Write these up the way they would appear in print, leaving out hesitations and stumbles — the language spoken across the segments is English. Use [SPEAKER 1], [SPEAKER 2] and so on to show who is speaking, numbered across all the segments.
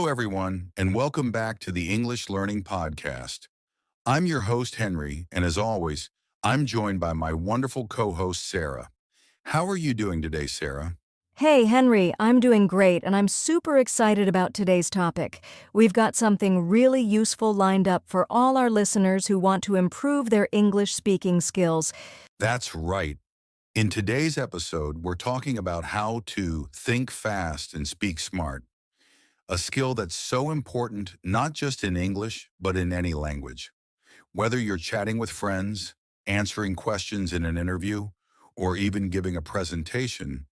[SPEAKER 1] Hello, everyone, and welcome back to the English Learning Podcast. I'm your host, Henry, and as always, I'm joined by my wonderful co-host, Sarah. How are you doing today, Sarah?
[SPEAKER 2] Hey, Henry, I'm doing great, and I'm super excited about today's topic. We've got something really useful lined up for all our listeners who want to improve their English speaking skills.
[SPEAKER 1] That's right. In today's episode, we're talking about how to think fast and speak smart, a skill that's so important not just in English, but in any language. Whether you're chatting with friends, answering questions in an interview, or even giving a presentation,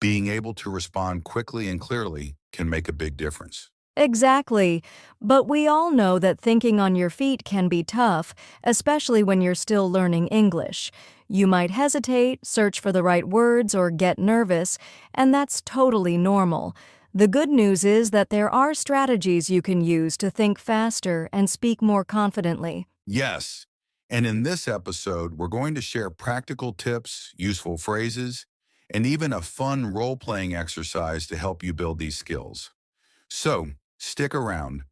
[SPEAKER 1] being able to respond quickly and clearly can make a big difference.
[SPEAKER 2] Exactly. But we all know that thinking on your feet can be tough, especially when you're still learning English. You might hesitate, search for the right words, or get nervous, and that's totally normal. The good news is that there are strategies you can use to think faster and speak more confidently.
[SPEAKER 1] Yes, and in this episode, we're going to share practical tips, useful phrases, and even a fun role-playing exercise to help you build these skills. So, stick around.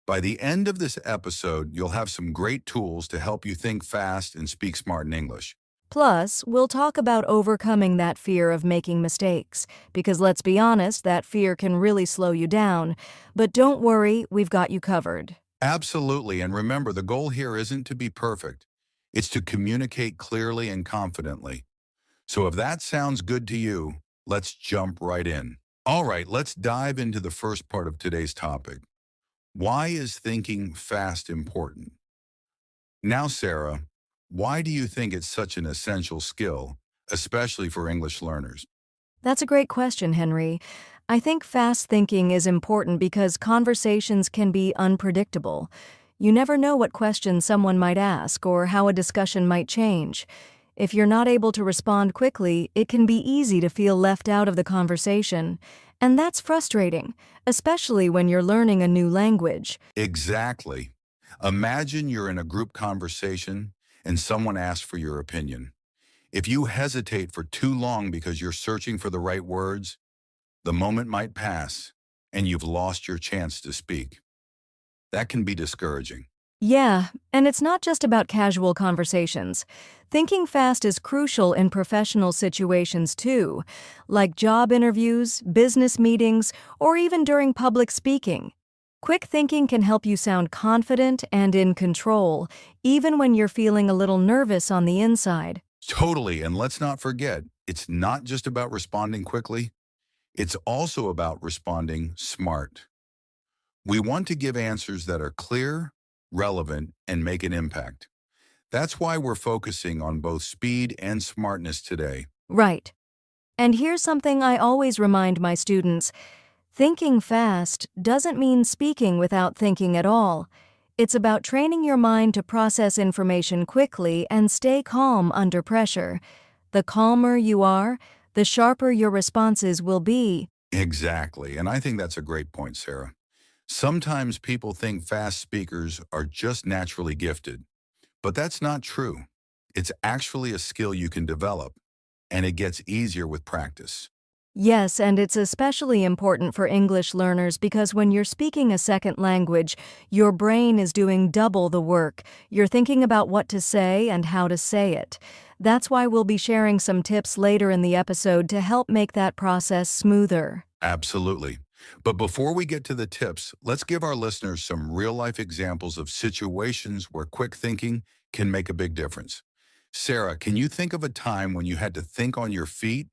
[SPEAKER 1] By the end of this episode, you'll have some great tools to help you think fast and speak smart in English.
[SPEAKER 2] Plus, we'll talk about overcoming that fear of making mistakes, because let's be honest, that fear can really slow you down. But don't worry, we've got you covered.
[SPEAKER 1] Absolutely, and remember, the goal here isn't to be perfect. It's to communicate clearly and confidently. So if that sounds good to you, let's jump right in. All right, let's dive into the first part of today's topic. Why is thinking fast important? Now, Sarah, why do you think it's such an essential skill, especially for English learners?
[SPEAKER 2] That's a great question, Henry. I think fast thinking is important because conversations can be unpredictable. You never know what questions someone might ask or how a discussion might change. If you're not able to respond quickly, it can be easy to feel left out of the conversation. And that's frustrating, especially when you're learning a new language.
[SPEAKER 1] Exactly. Imagine you're in a group conversation and someone asks for your opinion. If you hesitate for too long because you're searching for the right words, the moment might pass and you've lost your chance to speak. That can be discouraging.
[SPEAKER 2] Yeah, and it's not just about casual conversations. Thinking fast is crucial in professional situations too, like job interviews, business meetings, or even during public speaking. Quick thinking can help you sound confident and in control, even when you're feeling a little nervous on the inside.
[SPEAKER 1] Totally, and let's not forget, it's not just about responding quickly, it's also about responding smart. We want to give answers that are clear, relevant, and make an impact. That's why we're focusing on both speed and smartness today.
[SPEAKER 2] Right. And here's something I always remind my students. Thinking fast doesn't mean speaking without thinking at all. It's about training your mind to process information quickly and stay calm under pressure. The calmer you are, the sharper your responses will be.
[SPEAKER 1] Exactly, and I think that's a great point, Sarah. Sometimes people think fast speakers are just naturally gifted, but that's not true. It's actually a skill you can develop, and it gets easier with practice.
[SPEAKER 2] Yes, and it's especially important for English learners because when you're speaking a second language, your brain is doing double the work. You're thinking about what to say and how to say it. That's why we'll be sharing some tips later in the episode to help make that process smoother.
[SPEAKER 1] Absolutely. But before we get to the tips, let's give our listeners some real-life examples of situations where quick thinking can make a big difference. Sarah, can you think of a time when you had to think on your feet?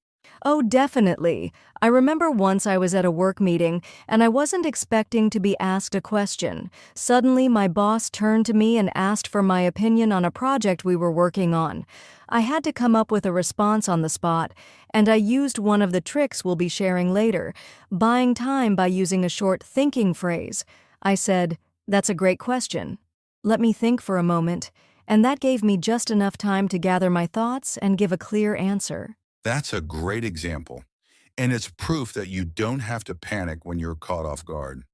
[SPEAKER 2] Oh, definitely. I remember once I was at a work meeting and I wasn't expecting to be asked a question. Suddenly, my boss turned to me and asked for my opinion on a project we were working on. I had to come up with a response on the spot, and I used one of the tricks we'll be sharing later, buying time by using a short thinking phrase. I said, "That's a great question. Let me think for a moment," and that gave me just enough time to gather my thoughts and give a clear answer.
[SPEAKER 1] That's a great example. And it's proof that you don't have to panic when you're caught off guard.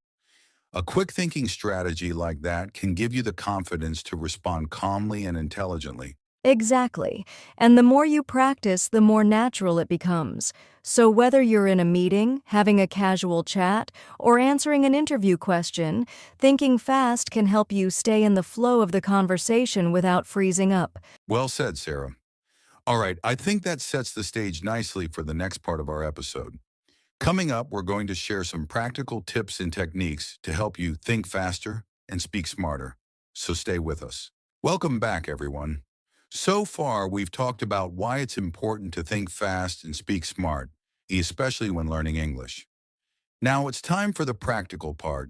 [SPEAKER 1] A quick thinking strategy like that can give you the confidence to respond calmly and intelligently.
[SPEAKER 2] Exactly. And the more you practice, the more natural it becomes. So whether you're in a meeting, having a casual chat, or answering an interview question, thinking fast can help you stay in the flow of the conversation without freezing up.
[SPEAKER 1] Well said, Sarah. All right, I think that sets the stage nicely for the next part of our episode. Coming up, we're going to share some practical tips and techniques to help you think faster and speak smarter. So stay with us. Welcome back, everyone. So far, we've talked about why it's important to think fast and speak smart, especially when learning English. Now it's time for the practical part.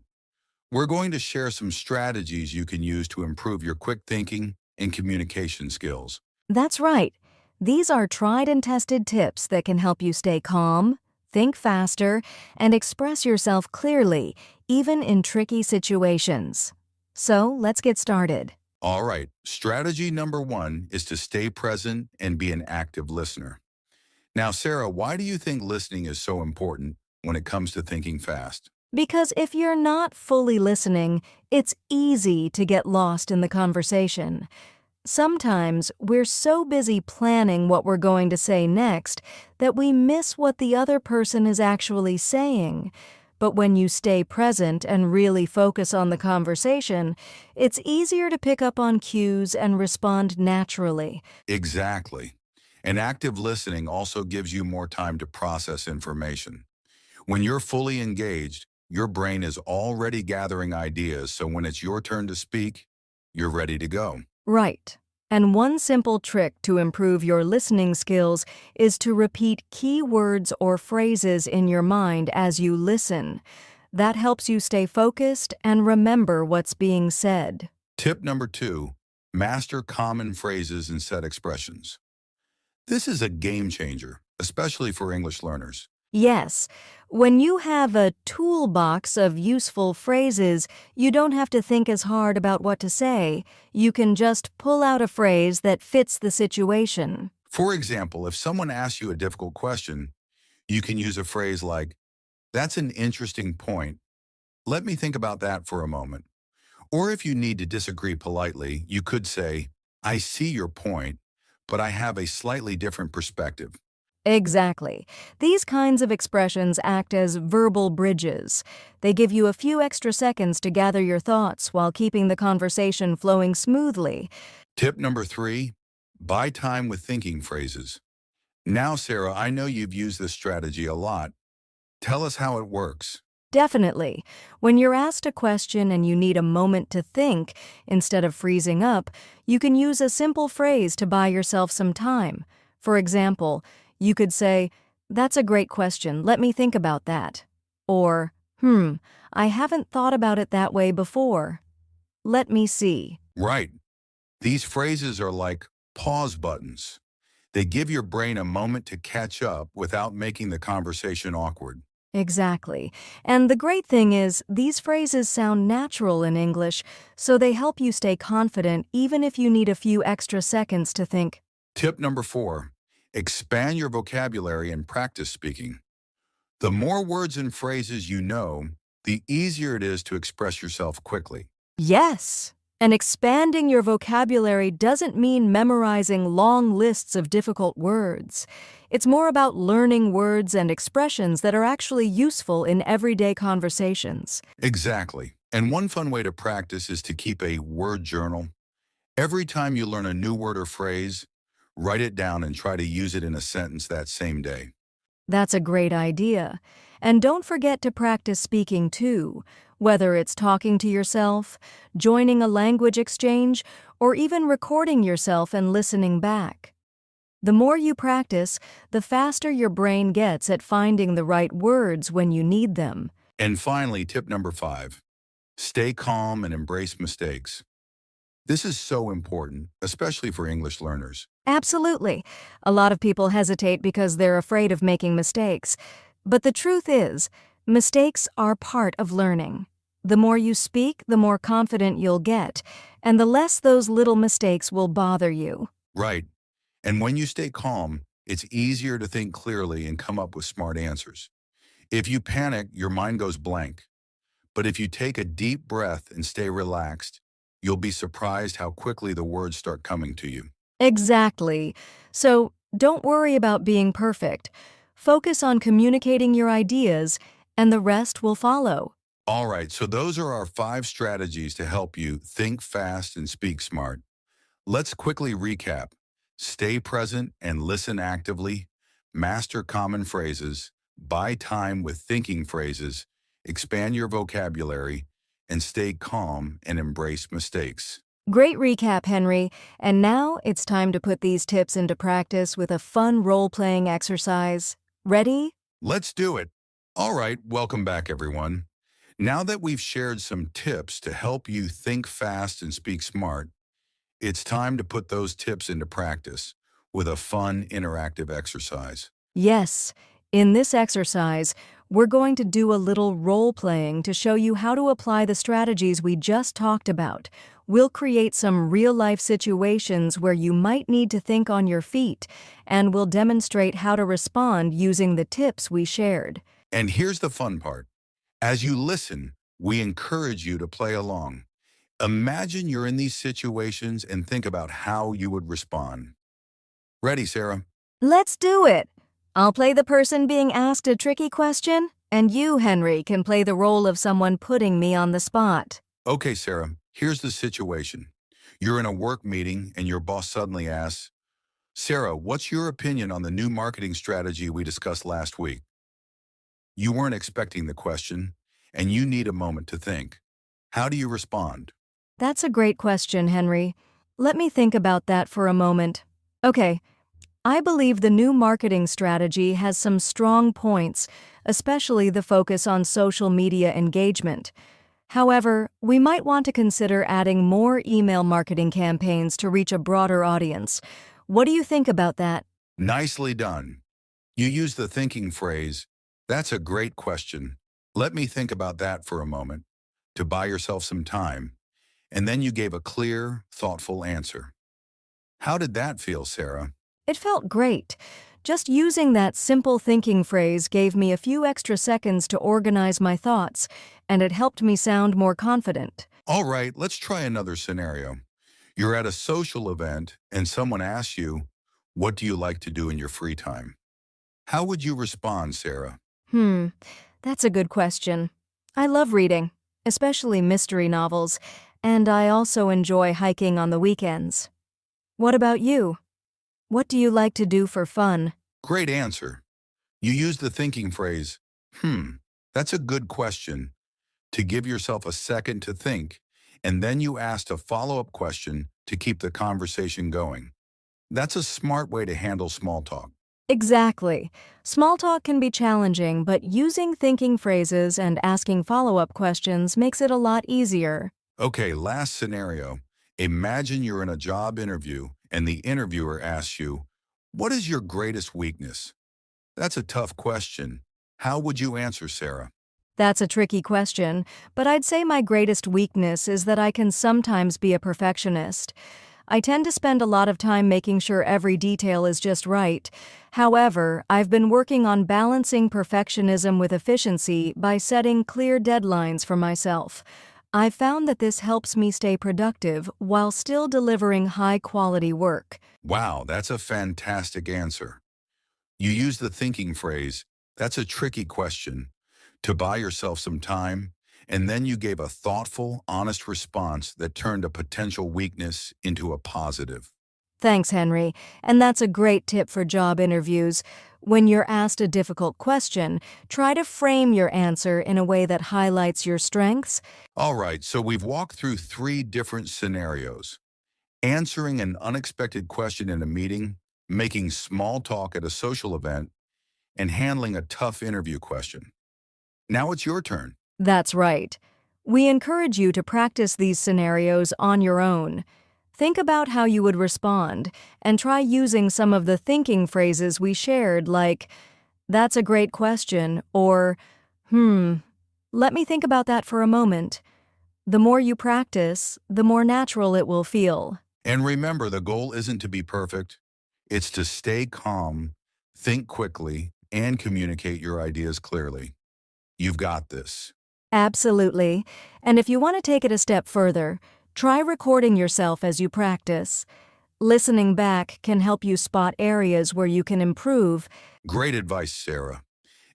[SPEAKER 1] We're going to share some strategies you can use to improve your quick thinking and communication skills.
[SPEAKER 2] That's right. These are tried and tested tips that can help you stay calm, think faster, and express yourself clearly, even in tricky situations. So let's get started.
[SPEAKER 1] All right, strategy number one is to stay present and be an active listener. Now, Sarah, why do you think listening is so important when it comes to thinking fast?
[SPEAKER 2] Because if you're not fully listening, it's easy to get lost in the conversation. Sometimes we're so busy planning what we're going to say next that we miss what the other person is actually saying. But when you stay present and really focus on the conversation, it's easier to pick up on cues and respond naturally.
[SPEAKER 1] Exactly. And active listening also gives you more time to process information. When you're fully engaged, your brain is already gathering ideas, so when it's your turn to speak, you're ready to go.
[SPEAKER 2] Right. And one simple trick to improve your listening skills is to repeat key words or phrases in your mind as you listen. That helps you stay focused and remember what's being said.
[SPEAKER 1] Tip number two, master common phrases and set expressions. This is a game changer, especially for English learners.
[SPEAKER 2] Yes, when you have a toolbox of useful phrases, you don't have to think as hard about what to say. You can just pull out a phrase that fits the situation.
[SPEAKER 1] For example, if someone asks you a difficult question, you can use a phrase like, "That's an interesting point. Let me think about that for a moment." Or if you need to disagree politely, you could say, "I see your point, but I have a slightly different perspective."
[SPEAKER 2] Exactly. These kinds of expressions act as verbal bridges. They give you a few extra seconds to gather your thoughts while keeping the conversation flowing smoothly.
[SPEAKER 1] Tip number three, buy time with thinking phrases. Now, Sarah, I know you've used this strategy a lot. Tell us how it works.
[SPEAKER 2] Definitely. When you're asked a question and you need a moment to think, instead of freezing up, you can use a simple phrase to buy yourself some time. For example, you could say, "That's a great question. Let me think about that." Or, I haven't thought about it that way before. Let me see."
[SPEAKER 1] Right. These phrases are like pause buttons. They give your brain a moment to catch up without making the conversation awkward.
[SPEAKER 2] Exactly. And the great thing is, these phrases sound natural in English, so they help you stay confident even if you need a few extra seconds to think.
[SPEAKER 1] Tip number four, expand your vocabulary and practice speaking. The more words and phrases you know, the easier it is to express yourself quickly.
[SPEAKER 2] Yes. And expanding your vocabulary doesn't mean memorizing long lists of difficult words. It's more about learning words and expressions that are actually useful in everyday conversations.
[SPEAKER 1] Exactly. And one fun way to practice is to keep a word journal. Every time you learn a new word or phrase, write it down and try to use it in a sentence that same day.
[SPEAKER 2] That's a great idea. And don't forget to practice speaking too, whether it's talking to yourself, joining a language exchange, or even recording yourself and listening back. The more you practice, the faster your brain gets at finding the right words when you need them.
[SPEAKER 1] And finally, tip number five, stay calm and embrace mistakes. This is so important, especially for English learners.
[SPEAKER 2] Absolutely. A lot of people hesitate because they're afraid of making mistakes. But the truth is, mistakes are part of learning. The more you speak, the more confident you'll get, and the less those little mistakes will bother you.
[SPEAKER 1] Right. And when you stay calm, it's easier to think clearly and come up with smart answers. If you panic, your mind goes blank. But if you take a deep breath and stay relaxed, you'll be surprised how quickly the words start coming to you.
[SPEAKER 2] Exactly. So don't worry about being perfect. Focus on communicating your ideas, and the rest will follow.
[SPEAKER 1] All right, so those are our 5 strategies to help you think fast and speak smart. Let's quickly recap. Stay present and listen actively. Master common phrases. Buy time with thinking phrases. Expand your vocabulary. And stay calm and embrace mistakes.
[SPEAKER 2] Great recap, Henry. And now it's time to put these tips into practice with a fun role playing exercise. Ready?
[SPEAKER 1] Let's do it. All right, welcome back, everyone. Now that we've shared some tips to help you think fast and speak smart, it's time to put those tips into practice with a fun, interactive exercise.
[SPEAKER 2] Yes. In this exercise, we're going to do a little role playing to show you how to apply the strategies we just talked about. We'll create some real life situations where you might need to think on your feet, and we'll demonstrate how to respond using the tips we shared.
[SPEAKER 1] And here's the fun part. As you listen, we encourage you to play along. Imagine you're in these situations and think about how you would respond. Ready, Sarah?
[SPEAKER 2] Let's do it! I'll play the person being asked a tricky question, and you, Henry, can play the role of someone putting me on the spot.
[SPEAKER 1] Okay, Sarah, here's the situation. You're in a work meeting and your boss suddenly asks, Sarah, what's your opinion on the new marketing strategy we discussed last week? You weren't expecting the question, and you need a moment to think. How do you respond?
[SPEAKER 2] That's a great question, Henry. Let me think about that for a moment. Okay, I believe the new marketing strategy has some strong points, especially the focus on social media engagement. However, we might want to consider adding more email marketing campaigns to reach a broader audience. What do you think about that?
[SPEAKER 1] Nicely done. You use the thinking phrase, that's a great question. Let me think about that for a moment, to buy yourself some time. And then you gave a clear, thoughtful answer. How did that feel, Sarah?
[SPEAKER 2] It felt great. Just using that simple thinking phrase gave me a few extra seconds to organize my thoughts, and it helped me sound more confident.
[SPEAKER 1] All right, let's try another scenario. You're at a social event and someone asks you, what do you like to do in your free time? How would you respond, Sarah?
[SPEAKER 2] Hmm, that's a good question. I love reading, especially mystery novels, and I also enjoy hiking on the weekends. What about you? What do you like to do for fun?
[SPEAKER 1] Great answer. You use the thinking phrase, hmm, that's a good question, to give yourself a second to think, and then you asked a follow-up question to keep the conversation going. That's a smart way to handle small talk.
[SPEAKER 2] Exactly. Small talk can be challenging, but using thinking phrases and asking follow-up questions makes it a lot easier.
[SPEAKER 1] Okay, last scenario. Imagine you're in a job interview and the interviewer asks you, what is your greatest weakness? That's a tough question. How would you answer, Sarah?
[SPEAKER 2] That's a tricky question, but I'd say my greatest weakness is that I can sometimes be a perfectionist. I tend to spend a lot of time making sure every detail is just right. However, I've been working on balancing perfectionism with efficiency by setting clear deadlines for myself. I've found that this helps me stay productive while still delivering high-quality work.
[SPEAKER 1] Wow, that's a fantastic answer. You use the thinking phrase, that's a tricky question, to buy yourself some time, and then you gave a thoughtful, honest response that turned a potential weakness into a positive.
[SPEAKER 2] Thanks, Henry. And that's a great tip for job interviews. When you're asked a difficult question, try to frame your answer in a way that highlights your strengths.
[SPEAKER 1] All right, so we've walked through 3 different scenarios. Answering an unexpected question in a meeting, making small talk at a social event, and handling a tough interview question. Now it's your turn.
[SPEAKER 2] That's right. We encourage you to practice these scenarios on your own. Think about how you would respond and try using some of the thinking phrases we shared, like, that's a great question, or, let me think about that for a moment. The more you practice, the more natural it will feel.
[SPEAKER 1] And remember, the goal isn't to be perfect. It's to stay calm, think quickly, and communicate your ideas clearly. You've got this.
[SPEAKER 2] Absolutely. And if you want to take it a step further, try recording yourself as you practice. Listening back can help you spot areas where you can improve.
[SPEAKER 1] Great advice, Sarah.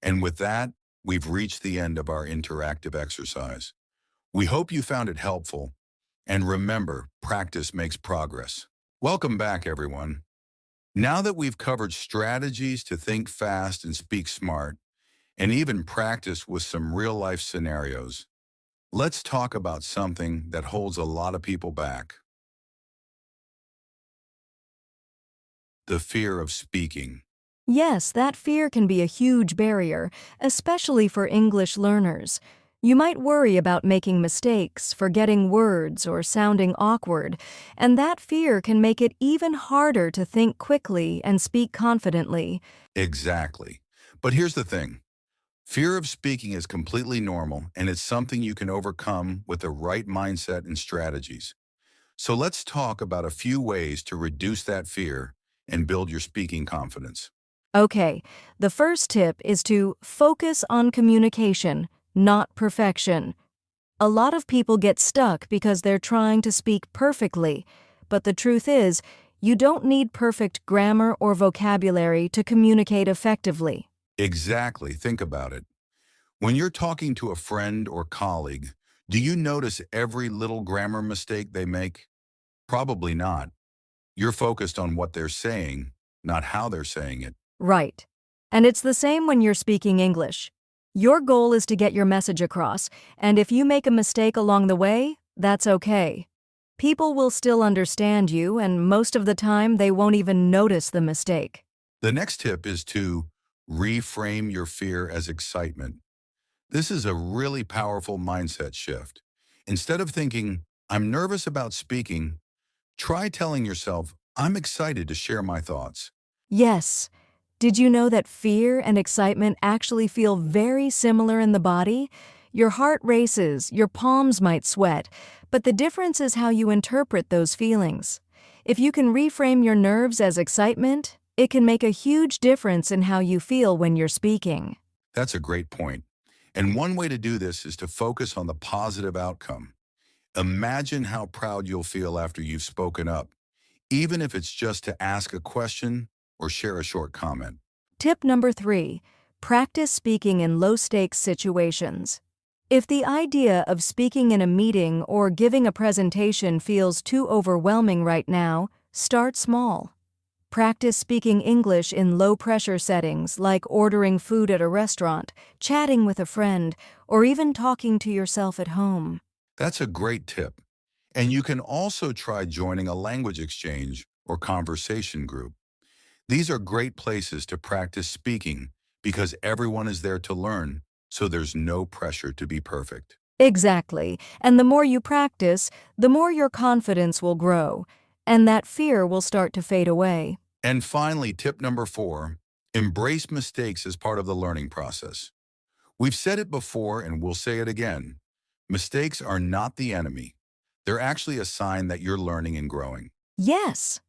[SPEAKER 1] And with that, we've reached the end of our interactive exercise. We hope you found it helpful. And remember, practice makes progress. Welcome back, everyone. Now that we've covered strategies to think fast and speak smart, and even practice with some real-life scenarios, let's talk about something that holds a lot of people back: the fear of speaking.
[SPEAKER 2] Yes, that fear can be a huge barrier, especially for English learners. You might worry about making mistakes, forgetting words, or sounding awkward, and that fear can make it even harder to think quickly and speak confidently.
[SPEAKER 1] Exactly. But here's the thing. Fear of speaking is completely normal, and it's something you can overcome with the right mindset and strategies. So let's talk about a few ways to reduce that fear and build your speaking confidence.
[SPEAKER 2] Okay, the first tip is to focus on communication, not perfection. A lot of people get stuck because they're trying to speak perfectly, but the truth is, you don't need perfect grammar or vocabulary to communicate effectively.
[SPEAKER 1] Exactly. Think about it. When you're talking to a friend or colleague, do you notice every little grammar mistake they make? Probably not. You're focused on what they're saying, not how they're saying it.
[SPEAKER 2] Right. And it's the same when you're speaking English. Your goal is to get your message across, and if you make a mistake along the way, that's okay. People will still understand you, and most of the time they won't even notice the mistake.
[SPEAKER 1] The next tip is to reframe your fear as excitement. This is a really powerful mindset shift. Instead of thinking, I'm nervous about speaking, try telling yourself, I'm excited to share my thoughts.
[SPEAKER 2] Yes. Did you know that fear and excitement actually feel very similar in the body? Your heart races, your palms might sweat, but the difference is how you interpret those feelings. If you can reframe your nerves as excitement, it can make a huge difference in how you feel when you're speaking.
[SPEAKER 1] That's a great point. And one way to do this is to focus on the positive outcome. Imagine how proud you'll feel after you've spoken up, even if it's just to ask a question or share a short comment.
[SPEAKER 2] Tip number 3, practice speaking in low-stakes situations. If the idea of speaking in a meeting or giving a presentation feels too overwhelming right now, start small. Practice speaking English in low-pressure settings like ordering food at a restaurant, chatting with a friend, or even talking to yourself at home.
[SPEAKER 1] That's a great tip. And you can also try joining a language exchange or conversation group. These are great places to practice speaking because everyone is there to learn, so there's no pressure to be perfect.
[SPEAKER 2] Exactly, and the more you practice, the more your confidence will grow, and that fear will start to fade away.
[SPEAKER 1] And finally, tip number 4, embrace mistakes as part of the learning process. We've said it before and we'll say it again. Mistakes are not the enemy. They're actually a sign that you're learning and growing.
[SPEAKER 2] Yes.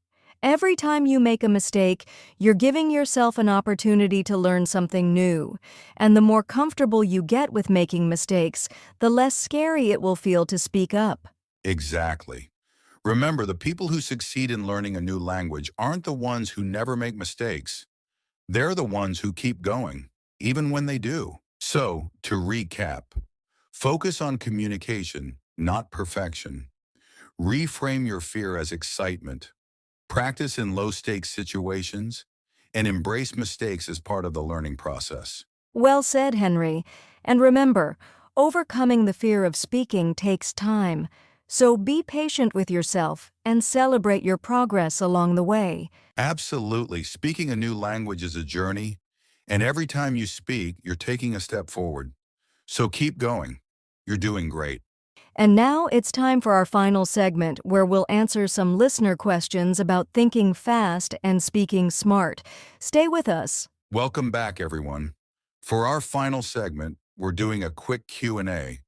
[SPEAKER 2] Every time you make a mistake, you're giving yourself an opportunity to learn something new. And the more comfortable you get with making mistakes, the less scary it will feel to speak up.
[SPEAKER 1] Exactly. Remember, the people who succeed in learning a new language aren't the ones who never make mistakes. They're the ones who keep going, even when they do. So, to recap, focus on communication, not perfection. Reframe your fear as excitement. Practice in low-stakes situations, and embrace mistakes as part of the learning process.
[SPEAKER 2] Well said, Henry. And remember, overcoming the fear of speaking takes time. So be patient with yourself and celebrate your progress along the way.
[SPEAKER 1] Absolutely. Speaking a new language is a journey, and every time you speak, you're taking a step forward. So keep going. You're doing great.
[SPEAKER 2] And now it's time for our final segment where we'll answer some listener questions about thinking fast and speaking smart. Stay with us.
[SPEAKER 1] Welcome back, everyone. For our final segment, we're doing a quick Q&A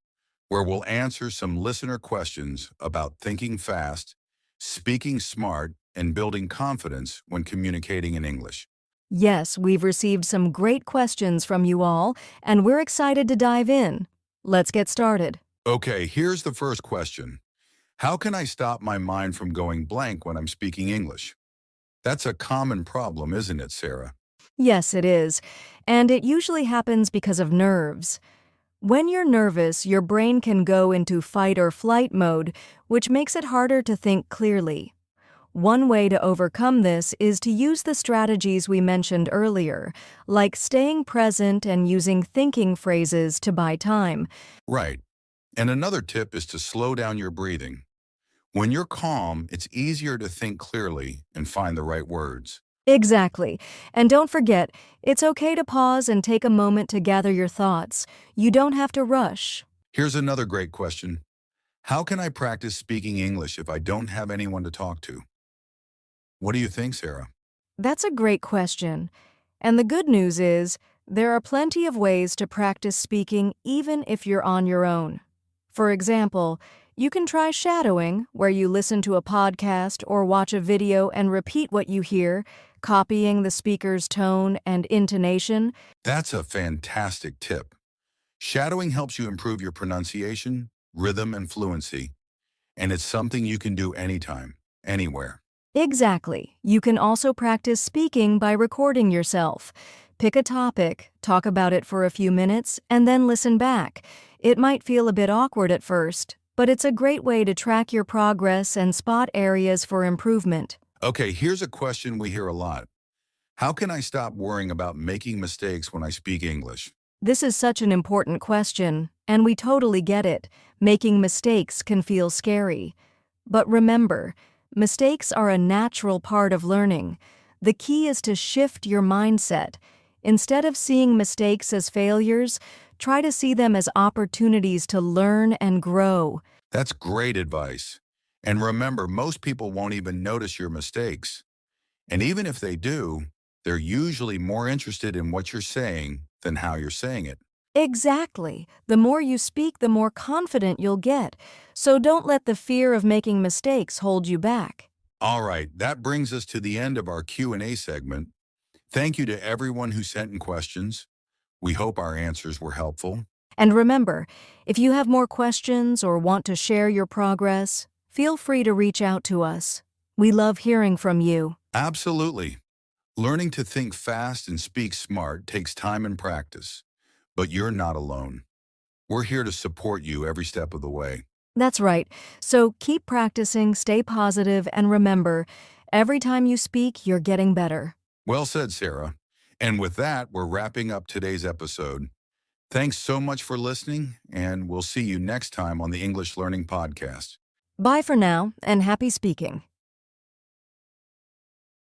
[SPEAKER 1] where we'll answer some listener questions about thinking fast, speaking smart, and building confidence when communicating in English.
[SPEAKER 2] Yes, we've received some great questions from you all, and we're excited to dive in. Let's get started.
[SPEAKER 1] Okay, here's the first question. How can I stop my mind from going blank when I'm speaking English? That's a common problem, isn't it, Sarah?
[SPEAKER 2] Yes, it is. And it usually happens because of nerves. When you're nervous, your brain can go into fight or flight mode, which makes it harder to think clearly. One way to overcome this is to use the strategies we mentioned earlier, like staying present and using thinking phrases to buy time.
[SPEAKER 1] Right. And another tip is to slow down your breathing. When you're calm, it's easier to think clearly and find the right words.
[SPEAKER 2] Exactly. And don't forget, it's okay to pause and take a moment to gather your thoughts. You don't have to rush.
[SPEAKER 1] Here's another great question. How can I practice speaking English if I don't have anyone to talk to? What do you think, Sarah?
[SPEAKER 2] That's a great question. And the good news is, there are plenty of ways to practice speaking even if you're on your own. For example, you can try shadowing, where you listen to a podcast or watch a video and repeat what you hear, copying the speaker's tone and intonation.
[SPEAKER 1] That's a fantastic tip. Shadowing helps you improve your pronunciation, rhythm, and fluency, and it's something you can do anytime, anywhere.
[SPEAKER 2] Exactly. You can also practice speaking by recording yourself. Pick a topic, talk about it for a few minutes, and then listen back. It might feel a bit awkward at first, but it's a great way to track your progress and spot areas for improvement.
[SPEAKER 1] Okay, here's a question we hear a lot. How can I stop worrying about making mistakes when I speak English?
[SPEAKER 2] This is such an important question, and we totally get it. Making mistakes can feel scary. But remember, mistakes are a natural part of learning. The key is to shift your mindset. Instead of seeing mistakes as failures, try to see them as opportunities to learn and grow.
[SPEAKER 1] That's great advice. And remember, most people won't even notice your mistakes. And even if they do, they're usually more interested in what you're saying than how you're saying it.
[SPEAKER 2] Exactly. The more you speak, the more confident you'll get. So don't let the fear of making mistakes hold you back.
[SPEAKER 1] All right, that brings us to the end of our Q&A segment. Thank you to everyone who sent in questions. We hope our answers were helpful.
[SPEAKER 2] And remember, if you have more questions or want to share your progress, feel free to reach out to us. We love hearing from you.
[SPEAKER 1] Absolutely. Learning to think fast and speak smart takes time and practice. But you're not alone. We're here to support you every step of the way.
[SPEAKER 2] That's right. So keep practicing, stay positive, and remember, every time you speak, you're getting better.
[SPEAKER 1] Well said, Sarah. And with that, we're wrapping up today's episode. Thanks so much for listening, and we'll see you next time on the English Learning Podcast.
[SPEAKER 2] Bye for now, and happy speaking.